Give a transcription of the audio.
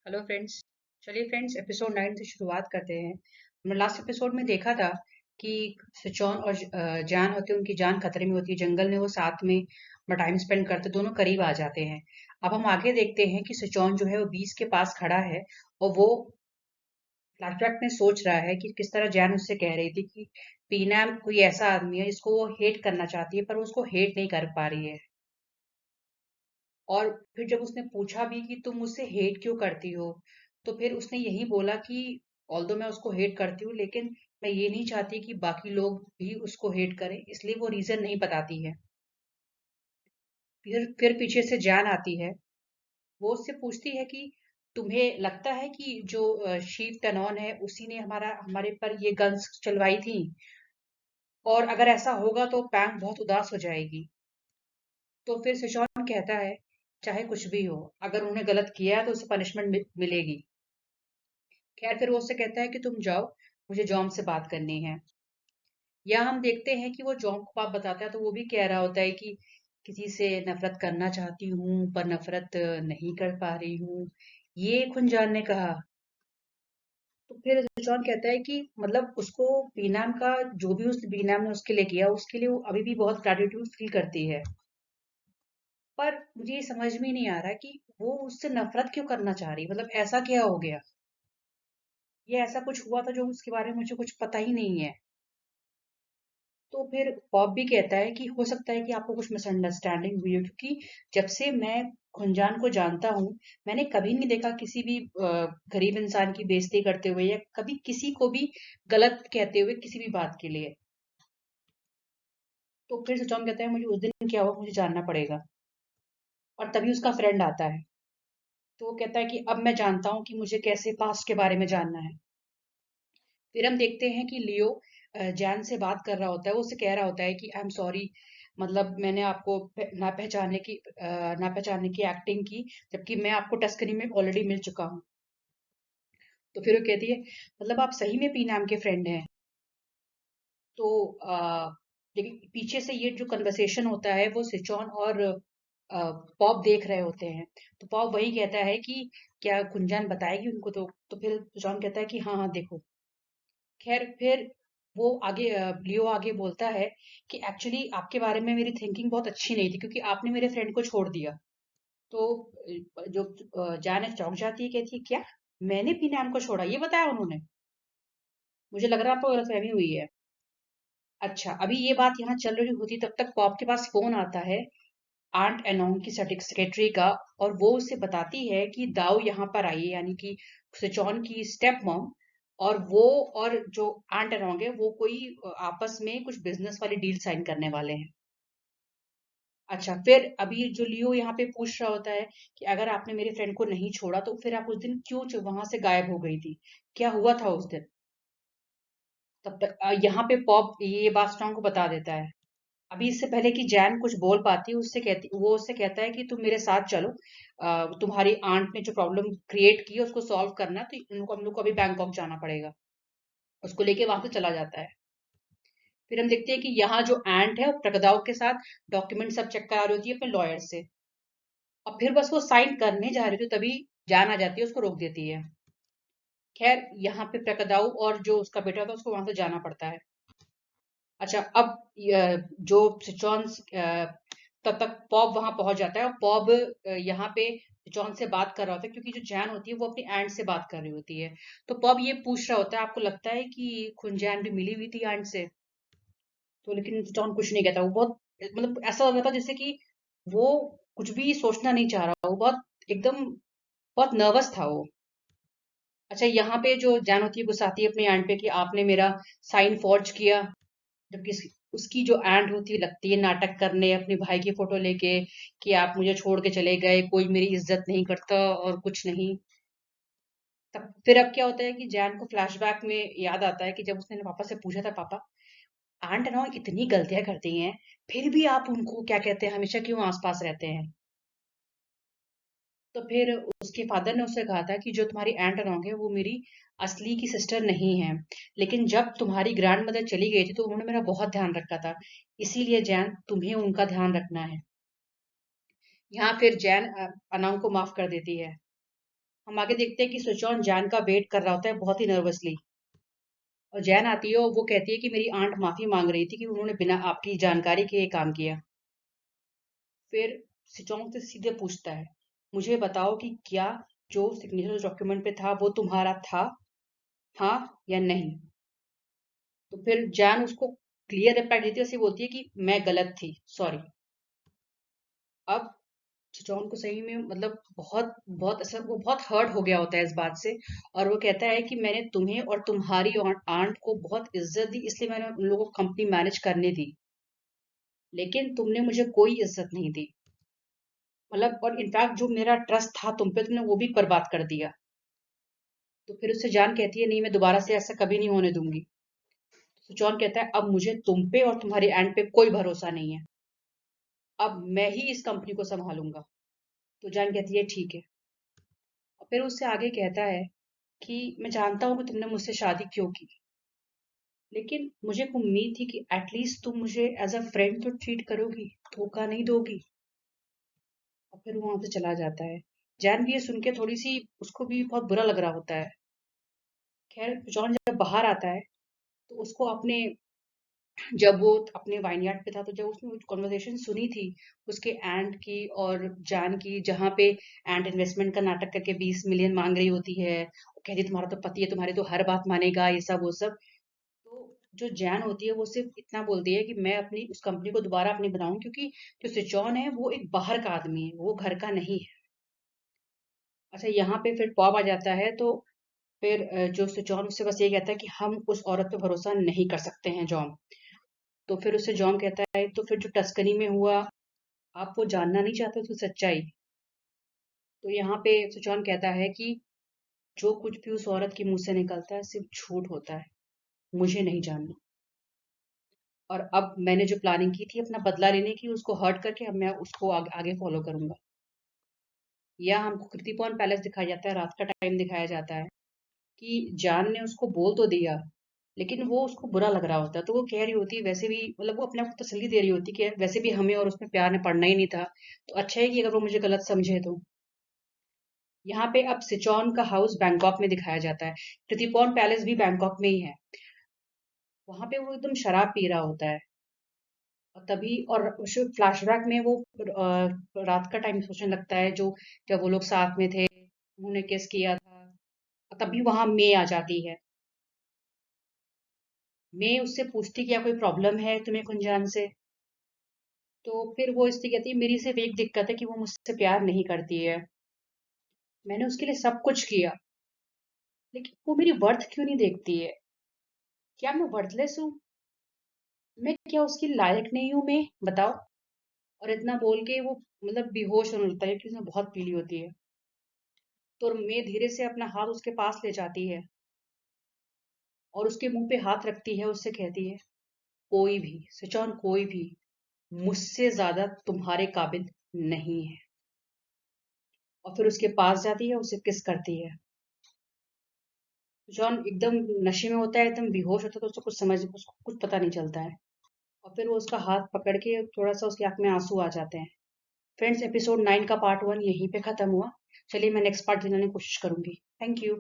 Hello friends. चलिए friends, episode 9 से शुरुआत करते हैं। हमने लास्ट एपिसोड में देखा था कि सिचौन और जान होते हैं, उनकी जान खतरे में होती है। जंगल में वो साथ में अपना टाइम स्पेंड करते, दोनों करीब आ जाते हैं। अब हम आगे देखते हैं कि सिचौन जो है वो बीस के पास खड़ा है और वो फ्लैशबैक में सोच रहा है कि किस तरह जान उससे कह रही थी कि पीना कोई ऐसा आदमी है जिसको वो हेट करना चाहती है, पर वो उसको हेट नहीं कर पा रही है। और फिर जब उसने पूछा भी कि तुम मुझसे हेट क्यों करती हो, तो फिर उसने यही बोला कि ऑल्दो मैं उसको हेट करती हूँ, लेकिन मैं ये नहीं चाहती कि बाकी लोग भी उसको हेट करें, इसलिए वो रीजन नहीं बताती है। फिर पीछे से जान आती है। वो उससे पूछती है कि तुम्हें लगता है कि जो शीव टनॉन है उसी ने हमारे पर ये गन्स चलवाई थी, और अगर ऐसा होगा तो पैंग बहुत उदास हो जाएगी। तो फिर सिचौन कहता है चाहे कुछ भी हो, अगर उन्होंने गलत किया है तो उसे पनिशमेंट मिलेगी। खैर फिर वो उससे कहता है कि तुम जाओ, मुझे जॉम से बात करनी है। या हम देखते हैं कि वो जॉम को बात बताता है तो वो भी कह रहा होता है कि किसी से नफरत करना चाहती हूँ पर नफरत नहीं कर पा रही हूँ, ये खुनजान ने कहा। तो फिर जॉन कहता है कि मतलब उसको बीनाम का, जो भी उस बीनाम ने उसके लिए किया उसके लिए वो अभी भी बहुत ग्रेटिट्यूड फील करती है। पर मुझे ये समझ में नहीं आ रहा कि वो उससे नफरत क्यों करना चाह रही, मतलब ऐसा क्या हो गया। ये ऐसा कुछ हुआ था जो उसके बारे में मुझे कुछ पता ही नहीं है। तो फिर बॉब भी कहता है कि हो सकता है कि आपको कुछ मिसअंडरस्टैंडिंग हुई हो, क्योंकि जब से मैं खुनजान को जानता हूँ मैंने कभी नहीं देखा किसी भी गरीब इंसान की बेइज्जती करते हुए या कभी किसी को भी गलत कहते हुए किसी भी बात के लिए। तो फिर सचौन कहता है मुझे उस दिन क्या हुआ मुझे जानना पड़ेगा। और तभी उसका फ्रेंड आता है। तो वो कहता है कि अब मैं जानता हूँ कि मुझे कैसे पास्ट के बारे में जानना है। फिर हम देखते हैं कि लियो जैन से बात कर रहा होता है। वो उससे कह रहा होता है कि आई एम सॉरी, मतलब मैंने आपको ना पहचानने की एक्टिंग की, जबकि मैं आपको टस्कनी में ऑलरेडी मिल चुका हूँ। तो फिर वो कहती है मतलब आप सही में पी नाम के फ्रेंड हैं। तो लेकिन पीछे से ये जो कन्वर्सेशन होता है वो सिचौन और पॉप देख रहे होते हैं। तो पॉप वही कहता है कि क्या गुंजान बताएगी उनको। तो फिर जॉन कहता है कि हाँ हाँ देखो। खैर फिर वो आगे लियो आगे बोलता है कि एक्चुअली आपके बारे में मेरी थिंकिंग बहुत अच्छी नहीं थी, क्योंकि आपने मेरे फ्रेंड को छोड़ दिया। तो जो जान चौंक जाती है, कहती है क्या मैंने भी नाम को छोड़ा, ये बताया उन्होंने। मुझे लग रहा है आपको गलतफहमी हुई है। अच्छा, अभी ये बात यहाँ चल रही होती तब तक पॉप के पास फोन आता है आंट एनोंग की सेक्रेटरी का। और वो उसे बताती है कि दाऊ यहाँ पर आई है, यानी कि सिचौन की स्टेप मॉम। और वो और जो आंट एनोंग है वो कोई आपस में कुछ बिजनेस वाली डील साइन करने वाले हैं। अच्छा, फिर अभी जो लियो यहाँ पे पूछ रहा होता है कि अगर आपने मेरे फ्रेंड को नहीं छोड़ा तो फिर आप उस दिन क्यों वहां से गायब हो गई थी, क्या हुआ था उस दिन। तब तक यहाँ पे पॉप ये बात स्ट्रॉन्ग को बता देता है। अभी इससे पहले कि जैन कुछ बोल पाती है, वो उससे कहता है कि तुम मेरे साथ चलो। तुम्हारी आंट ने जो प्रॉब्लम क्रिएट की है उसको सॉल्व करना है, तो हम लोग को अभी बैंकॉक जाना पड़ेगा। उसको लेके वहां से चला जाता है। फिर हम देखते हैं कि यहाँ जो एंट है वो प्रगदाव के साथ डॉक्यूमेंट सब चेक करा रही होती है अपने लॉयर से। और फिर बस वो साइन करने जा रही थी तभी जान आ जाती है, उसको रोक देती है। खैर यहाँ पे प्रकदाऊ और जो उसका बेटा था उसको वहां से जाना पड़ता है। अच्छा, अब जो सिचौन तब तक पॉब वहां पहुंच जाता है और पॉब यहाँ पे जॉन से बात कर रहा होता है, क्योंकि जो जैन होती है वो अपनी एंट से बात कर रही होती है। तो पॉब ये पूछ रहा होता है आपको लगता है कि खुनजैन भी मिली हुई थी एंट से। तो लेकिन जॉन कुछ नहीं कहता। वो बहुत मतलब ऐसा हो रहा था जैसे कि वो कुछ भी सोचना नहीं चाह रहा, वो बहुत एकदम बहुत नर्वस था वो। अच्छा, यहाँ पे जो जैन होती है गुस्साती है अपनी एंट पे कि आपने मेरा साइन फॉर्ज किया, जबकि उसकी जो एंट होती है लगती है नाटक करने अपने भाई की फोटो लेके कि आप मुझे छोड़ के चले गए, कोई मेरी इज्जत नहीं करता और कुछ नहीं। तब फिर अब क्या होता है कि जैन को फ्लैशबैक में याद आता है कि जब उसने पापा से पूछा था, पापा आंट ना इतनी गलतियां करती हैं फिर भी आप उनको क्या कहते हैं हमेशा क्यों आसपास रहते हैं। तो फिर उसके फादर ने उससे कहा था कि जो तुम्हारी एंट अनोंग है वो मेरी असली की सिस्टर नहीं है, लेकिन जब तुम्हारी ग्रैंड मदर चली गई थी तो उन्होंने मेरा बहुत ध्यान रखा था, इसीलिए जैन तुम्हें उनका ध्यान रखना है। यहाँ फिर जैन अनोंग को माफ कर देती है। हम आगे देखते हैं कि सुचौन जैन का वेट कर रहा होता है बहुत ही नर्वसली। और जैन आती है और वो कहती है कि मेरी आंट माफी मांग रही थी कि उन्होंने बिना आपकी जानकारी के ये काम किया। फिर सिचोंग से सीधे पूछता है, मुझे बताओ कि क्या जो सिग्नेचर डॉक्यूमेंट पे था वो तुम्हारा था, हाँ या नहीं। तो फिर जैन उसको क्लियर रिप्लाई देती है, उसे बोलती है कि मैं गलत थी, सॉरी। अब जॉन को सही में मतलब बहुत बहुत ऐसा वो बहुत हर्ट हो गया होता है इस बात से। और वो कहता है कि मैंने तुम्हें और तुम्हारी आंट को बहुत इज्जत दी, इसलिए मैंने उन लोगों को कंपनी मैनेज करने दी, लेकिन तुमने मुझे कोई इज्जत नहीं दी। मतलब और इनफैक्ट जो मेरा ट्रस्ट था तुम पे, तुमने वो भी बर्बाद कर दिया। तो फिर उससे जान कहती है, नहीं मैं दोबारा से ऐसा कभी नहीं होने दूंगी। तो जॉन कहता है, अब मुझे तुम पे और तुम्हारी एंड पे कोई भरोसा नहीं है, अब मैं ही इस कंपनी को संभालूंगा। तो जान कहती है ठीक है। और फिर उससे आगे कहता है कि मैं जानता हूँ कि तुमने मुझसे शादी क्यों की, लेकिन मुझे एक उम्मीद थी कि एटलीस्ट तुम मुझे एज अ फ्रेंड तो ट्रीट करोगी, धोखा नहीं दोगी। और फिर वो वहां से चला जाता है। जैन भी ये सुन के थोड़ी सी उसको भी बहुत बुरा लग रहा होता है। खैर जॉन जब बाहर आता है तो उसको अपने जब वो अपने वाइनयार्ड पे था तो जब उसने कॉन्वर्सेशन सुनी थी उसके एंट की और जान की, जहाँ पे एंट इन्वेस्टमेंट का नाटक करके 20 मिलियन मांग रही होती है, वो कहती है तुम्हारा तो पति है, तुम्हारी तो हर बात मानेगा, ये सब वो सब। तो जो जैन होती है वो सिर्फ इतना बोलती है कि मैं अपनी उस कंपनी को दोबारा अपनी बनाऊं, क्योंकि जो सिचौन है वो एक बाहर का आदमी है, वो घर का नहीं है। अच्छा यहाँ पे फिर पॉप आ जाता है। तो फिर जो सिचौन उससे बस ये कहता है कि हम उस औरत पे भरोसा नहीं कर सकते हैं जॉन। तो फिर उससे जॉन कहता है, तो फिर जो टस्कनी में हुआ, आप वो जानना नहीं चाहते उसकी सच्चाई। तो यहाँ पे सिचौन कहता है कि जो कुछ भी उस औरत के मुंह से निकलता है सिर्फ झूठ होता है, मुझे नहीं जानना। और अब मैंने जो प्लानिंग की थी अपना बदला लेने की, उसको हर्ट करके अब मैं उसको आगे फॉलो करूंगा। या हमको कृतिपौन पैलेस दिखाया जाता है, रात का टाइम दिखाया जाता है कि जान ने उसको बोल तो दिया, लेकिन वो उसको बुरा लग रहा होता है। तो वो कह रही होती है वैसे भी, मतलब वो अपने आप को तसल्ली दे रही होती कि वैसे भी हमें और उसमें प्यार में पड़ना ही नहीं था, तो अच्छा है कि अगर वो मुझे गलत समझे तो। यहाँ पे अब सिचौन का हाउस बैंकॉक में दिखाया जाता है। कृतिपौन पैलेस भी बैंकॉक में ही है। वहां पे वो एकदम शराब पी रहा होता है। और तभी और फ्लैशबैक में वो रात का टाइम सोचने लगता है, जो जब वो लोग साथ में थे, उन्होंने किस किया था। और तभी वहां मे आ जाती है। मे उससे पूछती क्या कोई प्रॉब्लम है तुम्हें कुंजान से। तो फिर वो इससे कहती है, मेरी सिर्फ एक दिक्कत है कि वो मुझसे प्यार नहीं करती है, मैंने उसके लिए सब कुछ किया, लेकिन वो मेरी वर्थ क्यों नहीं देखती है। क्या मैं वर्थलेस हूँ? मैं क्या उसकी लायक नहीं हूँ? मैं बताओ। और इतना बोल के वो मतलब बेहोश होने लगता है, क्योंकि उसने बहुत पी ली होती है। तो मैं धीरे से अपना हाथ उसके पास ले जाती है और उसके मुंह पे हाथ रखती है, उससे कहती है, कोई भी सिचौन, कोई भी मुझसे ज्यादा तुम्हारे काबिल नहीं है। और फिर उसके पास जाती है, उसे किस करती है। जॉन एकदम नशे में होता है, एकदम बेहोश होता है, तो उसको कुछ पता नहीं चलता है। और फिर वो उसका हाथ पकड़ के थोड़ा सा उसकी आंख में आंसू आ जाते हैं। फ्रेंड्स, एपिसोड 9 का पार्ट 1 यहीं पे खत्म हुआ। चलिए मैं नेक्स्ट पार्ट देने की कोशिश करूंगी। Thank you.